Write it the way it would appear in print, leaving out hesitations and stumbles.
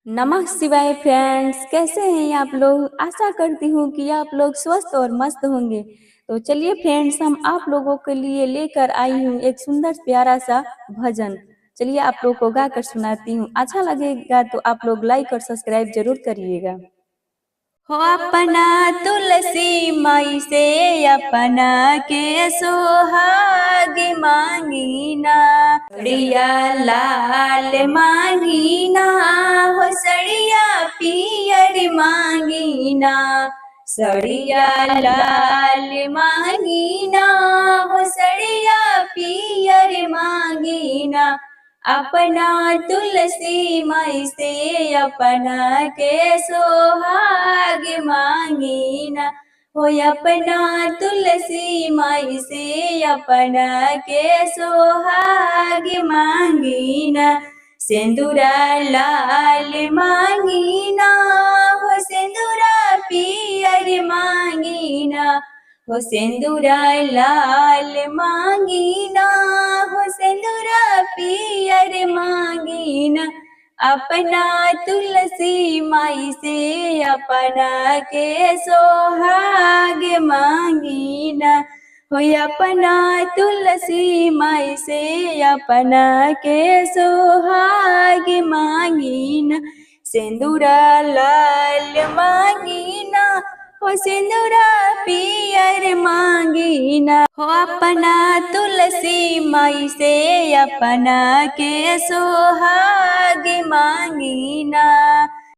नमः शिवाय फ्रेंड्स, कैसे हैं आप लोग। आशा करती हूँ कि आप लोग स्वस्थ और मस्त होंगे। तो चलिए फ्रेंड्स, हम आप लोगों के लिए लेकर आई हूँ एक सुंदर प्यारा सा भजन। चलिए आप लोग को गा कर सुनाती हूँ। अच्छा लगेगा तो आप लोग लाइक और सब्सक्राइब जरूर करिएगा। हो अपना तुलसी माई से अपना के सोहाग मांगीना, सड़िया लाल मांगीना, हो सड़िया पियर मांगीना, सड़िया लाल मांगीना, हो सड़िया पियर मांगीना, अपना तुलसी माई से अपना के सोहाग मांगीना, हो अपना तुलसी माई से अपना के सोहाग मांगीना, सिंदूरा लाल मांगीना, हो सिंदूरा पियर मांगीना, हो सिंदूरा लाल मांगीना, हो सिंदूरा पियर मांगीना, अपना तुलसी माई से अपना के सोहाग मांगीना, हो अपना तुलसी माई से अपना के सोहाग मांगीना, सिंदूरा लाल मांगीना, हो सिंदूरा पियर मांगीना, हो अपना तुलसी माई से अपना के सोहाग मांगीना,